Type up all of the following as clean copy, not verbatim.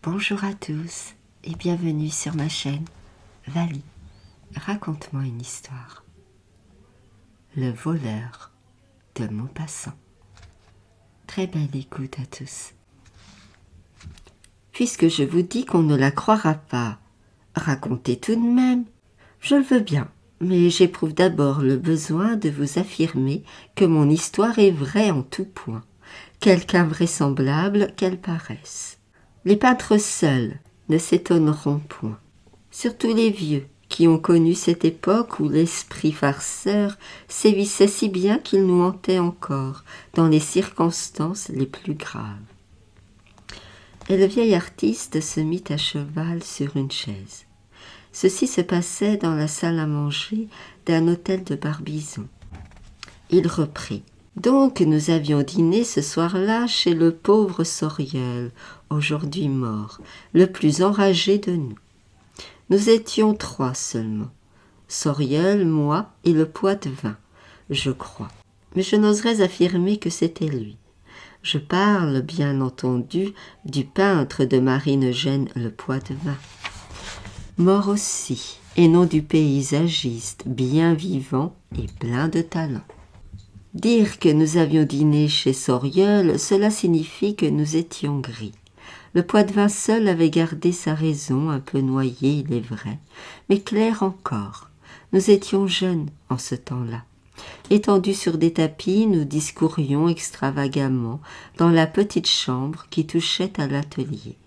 Bonjour à tous et bienvenue sur ma chaîne Vali, raconte-moi une histoire. Le voleur de Maupassant. Très belle écoute à tous. Puisque je vous dis qu'on ne la croira pas, racontez tout de même. Je le veux bien, mais j'éprouve d'abord le besoin de vous affirmer que mon histoire est vraie en tout point, quelque invraisemblable qu'elle paraisse. Les peintres seuls ne s'étonneront point, surtout les vieux qui ont connu cette époque où l'esprit farceur sévissait si bien qu'il nous hantait encore dans les circonstances les plus graves. Et le vieil artiste se mit à cheval sur une chaise. Ceci se passait dans la salle à manger d'un hôtel de Barbizon. Il reprit. Donc nous avions dîné ce soir-là chez le pauvre Soriol, aujourd'hui mort, le plus enragé de nous. Nous étions 3 seulement, Soriol, moi et le Poitevin, je crois, mais je n'oserais affirmer que c'était lui. Je parle, bien entendu, du peintre de Marine-Eugène le Poitevin, mort aussi, et non du paysagiste, bien vivant et plein de talent. Dire que nous avions dîné chez Soriol, cela signifie que nous étions gris. Le Poitevin seul avait gardé sa raison, un peu noyée, il est vrai, mais claire encore. Nous étions jeunes en ce temps-là. Étendus sur des tapis, nous discourions extravagamment dans la petite chambre qui touchait à l'atelier.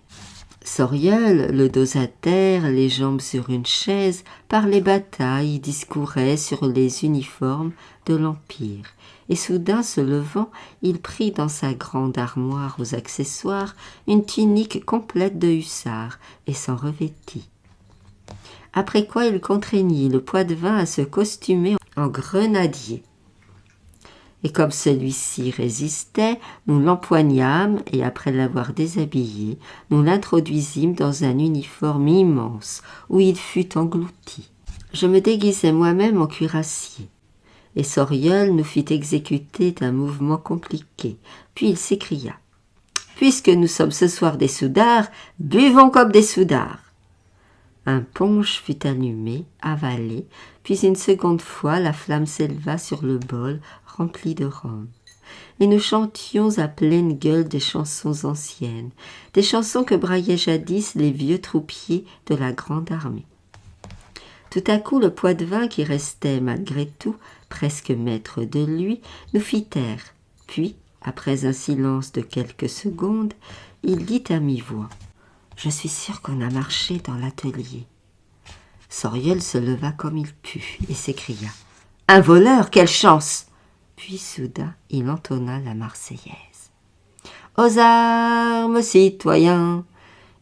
Soriol, le dos à terre, les jambes sur une chaise, parlait bataille, discourait sur les uniformes de l'Empire. Et soudain se levant, il prit dans sa grande armoire aux accessoires une tunique complète de hussard et s'en revêtit. Après quoi il contraignit le Poitevin à se costumer en grenadier. Et comme celui-ci résistait, nous l'empoignâmes et après l'avoir déshabillé, nous l'introduisîmes dans un uniforme immense où il fut englouti. Je me déguisai moi-même en cuirassier. Et Soriol nous fit exécuter un mouvement compliqué. Puis il s'écria « Puisque nous sommes ce soir des soudards, buvons comme des soudards !» Un punch fut allumé, avalé, puis une seconde fois la flamme s'éleva sur le bol rempli de rhum. Et nous chantions à pleine gueule des chansons anciennes, des chansons que braillaient jadis les vieux troupiers de la grande armée. Tout à coup, le Poitevin, qui restait malgré tout presque maître de lui, nous fit taire. Puis, après un silence de quelques secondes, il dit à mi-voix « Je suis sûr qu'on a marché dans l'atelier. » Soriol se leva comme il put et s'écria « Un voleur, quelle chance !» Puis soudain, il entonna la Marseillaise. « Aux armes, citoyens !»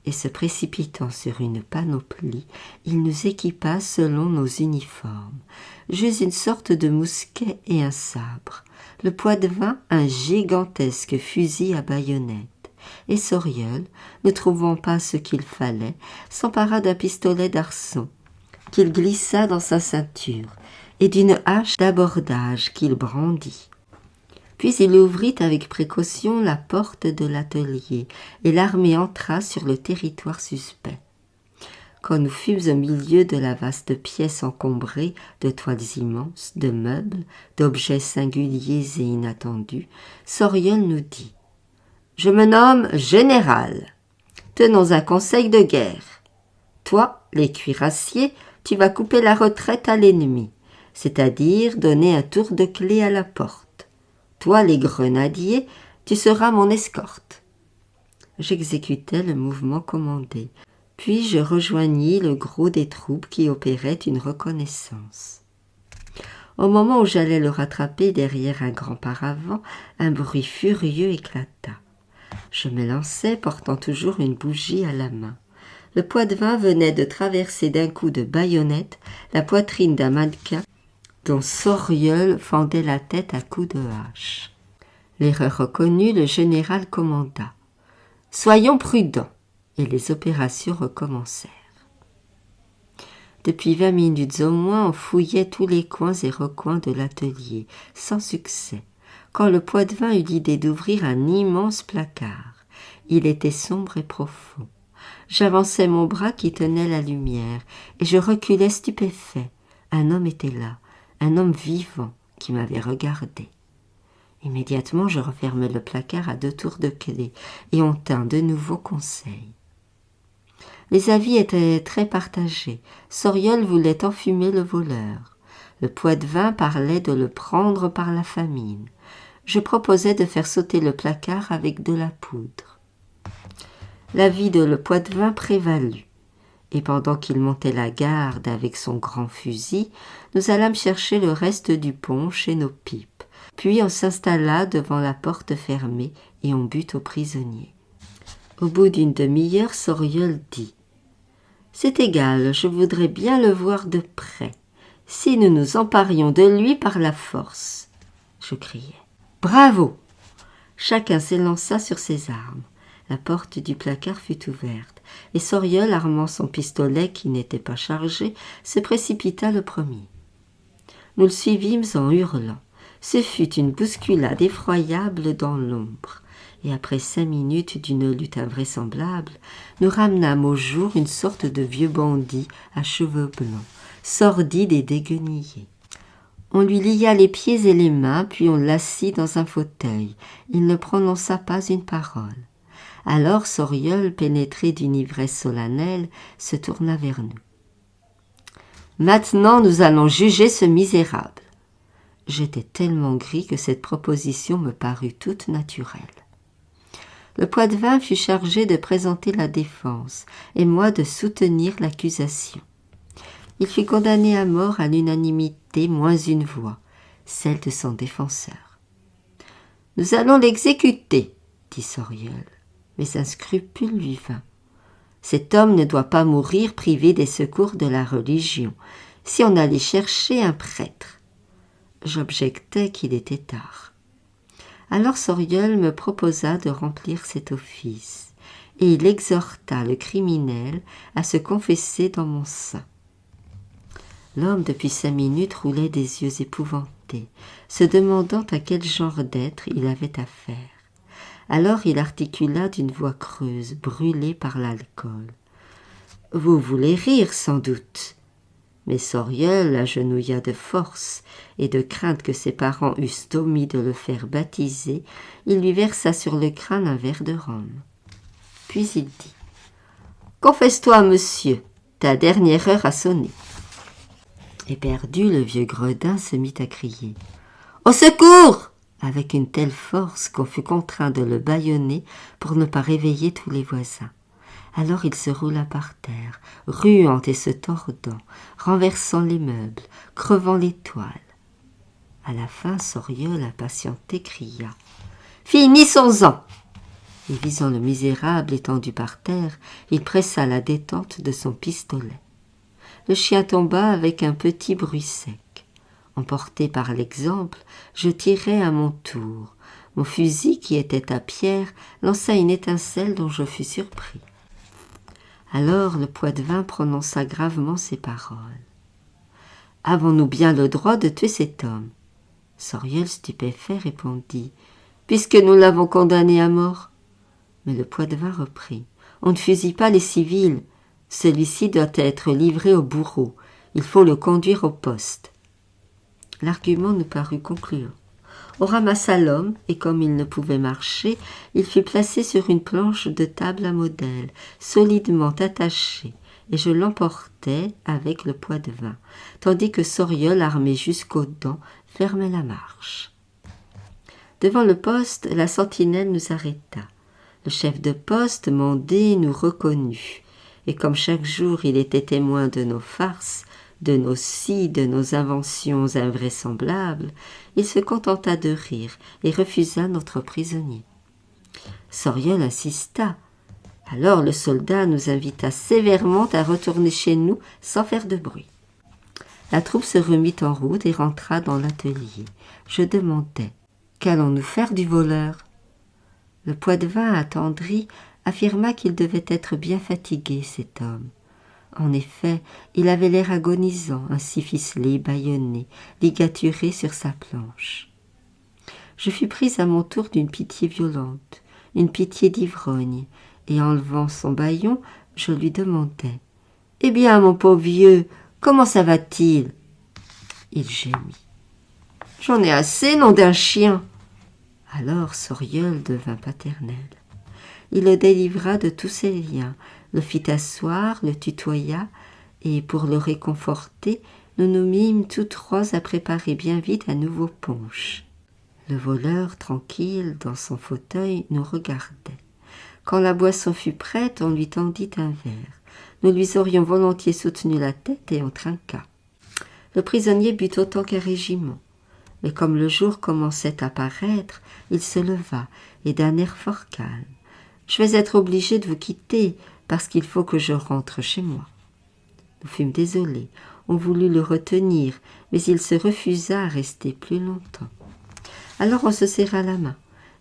Et se précipitant sur une panoplie, il nous équipa selon nos uniformes. J'eus une sorte de mousquet et un sabre, le Poitevin un gigantesque fusil à baïonnette, et Soriol, ne trouvant pas ce qu'il fallait, s'empara d'un pistolet d'arçon, qu'il glissa dans sa ceinture, et d'une hache d'abordage qu'il brandit. Puis il ouvrit avec précaution la porte de l'atelier, et l'armée entra sur le territoire suspect. Quand nous fûmes au milieu de la vaste pièce encombrée de toiles immenses, de meubles, d'objets singuliers et inattendus, Soriol nous dit « Je me nomme Général. Tenons un conseil de guerre. Toi, les cuirassiers, tu vas couper la retraite à l'ennemi, c'est-à-dire donner un tour de clé à la porte. Toi, les grenadiers, tu seras mon escorte. » J'exécutai le mouvement commandé, puis je rejoignis le gros des troupes qui opéraient une reconnaissance. Au moment où j'allais le rattraper derrière un grand paravent, un bruit furieux éclata. Je m'élançai, portant toujours une bougie à la main. Le Poitevin venait de traverser d'un coup de baïonnette la poitrine d'un mannequin dont Soriol fendait la tête à coups de hache. L'erreur reconnue, le général commanda « Soyons prudents !» et les opérations recommencèrent. Depuis 20 minutes au moins, on fouillait tous les coins et recoins de l'atelier, sans succès, quand le Poitevin eut l'idée d'ouvrir un immense placard. Il était sombre et profond. J'avançai mon bras qui tenait la lumière, et je reculai stupéfait. Un homme était là, un homme vivant, qui m'avait regardé. Immédiatement, je refermai le placard à 2 tours de clé, et on tint de nouveaux conseils. Les avis étaient très partagés. Soriol voulait enfumer le voleur. Le Poitevin parlait de le prendre par la famine. Je proposais de faire sauter le placard avec de la poudre. L'avis de le Poitevin prévalut, et pendant qu'il montait la garde avec son grand fusil, nous allâmes chercher le reste du punch et nos pipes. Puis on s'installa devant la porte fermée et on but aux prisonniers. Au bout d'une demi-heure, Soriol dit « C'est égal, je voudrais bien le voir de près, si nous nous emparions de lui par la force. » Je criai « Bravo !» Chacun s'élança sur ses armes. La porte du placard fut ouverte, et Soriol, armant son pistolet qui n'était pas chargé, se précipita le premier. Nous le suivîmes en hurlant. Ce fut une bousculade effroyable dans l'ombre, et après 5 minutes d'une lutte invraisemblable, nous ramenâmes au jour une sorte de vieux bandit à cheveux blancs, sordide et déguenillé. On lui lia les pieds et les mains, puis on l'assit dans un fauteuil. Il ne prononça pas une parole. Alors Soriol, pénétré d'une ivresse solennelle, se tourna vers nous. « Maintenant, nous allons juger ce misérable. » J'étais tellement gris que cette proposition me parut toute naturelle. Le Poitevin fut chargé de présenter la défense et moi de soutenir l'accusation. Il fut condamné à mort à l'unanimité moins une voix, celle de son défenseur. « Nous allons l'exécuter, » dit Soriol, mais un scrupule lui vint. Cet homme ne doit pas mourir privé des secours de la religion, si on allait chercher un prêtre. J'objectai qu'il était tard. Alors Soriol me proposa de remplir cet office, et il exhorta le criminel à se confesser dans mon sein. L'homme, depuis 5 minutes, roulait des yeux épouvantés, se demandant à quel genre d'être il avait affaire. Alors il articula d'une voix creuse, brûlée par l'alcool. « Vous voulez rire, sans doute !» Mais Soriol agenouilla de force, et de crainte que ses parents eussent omis de le faire baptiser, il lui versa sur le crâne un verre de rhum. Puis il dit « Confesse-toi, monsieur, ta dernière heure a sonné. » Éperdu, le vieux gredin se mit à crier « Au secours !» avec une telle force qu'on fut contraint de le bâillonner pour ne pas réveiller tous les voisins. Alors il se roula par terre, ruant et se tordant, renversant les meubles, crevant les toiles. À la fin, Soriol, impatienté, cria « Finissons-en !» Et visant le misérable étendu par terre, il pressa la détente de son pistolet. Le chien tomba avec un petit bruit sec. Emporté par l'exemple, je tirai à mon tour. Mon fusil, qui était à pierre, lança une étincelle dont je fus surpris. Alors le Poitevin prononça gravement ces paroles. « Avons-nous bien le droit de tuer cet homme ?» Soriol, stupéfait, répondit « Puisque nous l'avons condamné à mort. » Mais le Poitevin reprit « On ne fusille pas les civils. Celui-ci doit être livré au bourreau. Il faut le conduire au poste. » L'argument nous parut concluant. On ramassa l'homme, et comme il ne pouvait marcher, il fut placé sur une planche de table à modèle, solidement attachée, et je l'emportai avec le Poitevin, tandis que Soriol, armé jusqu'aux dents, fermait la marche. Devant le poste, la sentinelle nous arrêta. Le chef de poste, mandé, nous reconnut, et comme chaque jour il était témoin de nos farces, de nos scies, de nos inventions invraisemblables, il se contenta de rire et refusa notre prisonnier. Soriol insista. Alors le soldat nous invita sévèrement à retourner chez nous sans faire de bruit. La troupe se remit en route et rentra dans l'atelier. Je demandai « Qu'allons-nous faire du voleur ?» Le Poitevin, attendri, affirma qu'il devait être bien fatigué, cet homme. En effet, il avait l'air agonisant, ainsi ficelé, bâillonné, ligaturé sur sa planche. Je fus prise à mon tour d'une pitié violente, une pitié d'ivrogne, et enlevant son bâillon, je lui demandai « Eh bien, mon pauvre vieux, comment ça va-t-il » Il gémit. « J'en ai assez, nom d'un chien !» Alors Soriol devint paternel. Il le délivra de tous ses liens, le fit asseoir, le tutoya, et pour le réconforter, nous nous mîmes tous trois à préparer bien vite un nouveau punch. Le voleur, tranquille, dans son fauteuil, nous regardait. Quand la boisson fut prête, on lui tendit un verre. Nous lui aurions volontiers soutenu la tête et on trinqua. Le prisonnier but autant qu'un régiment. Mais comme le jour commençait à paraître, il se leva et d'un air fort calme. « Je vais être obligé de vous quitter parce qu'il faut que je rentre chez moi. » Nous fûmes désolés. On voulut le retenir, mais il se refusa à rester plus longtemps. Alors on se serra la main,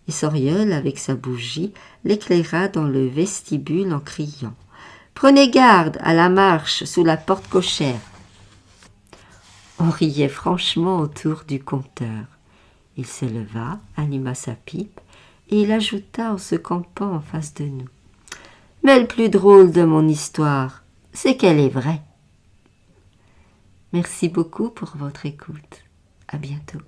et Soriol, avec sa bougie, l'éclaira dans le vestibule en criant « Prenez garde à la marche sous la porte cochère !» On riait franchement autour du compteur. Il se leva, alluma sa pipe, et il ajouta en se campant en face de nous « Mais le plus drôle de mon histoire, c'est qu'elle est vraie. » Merci beaucoup pour votre écoute. À bientôt.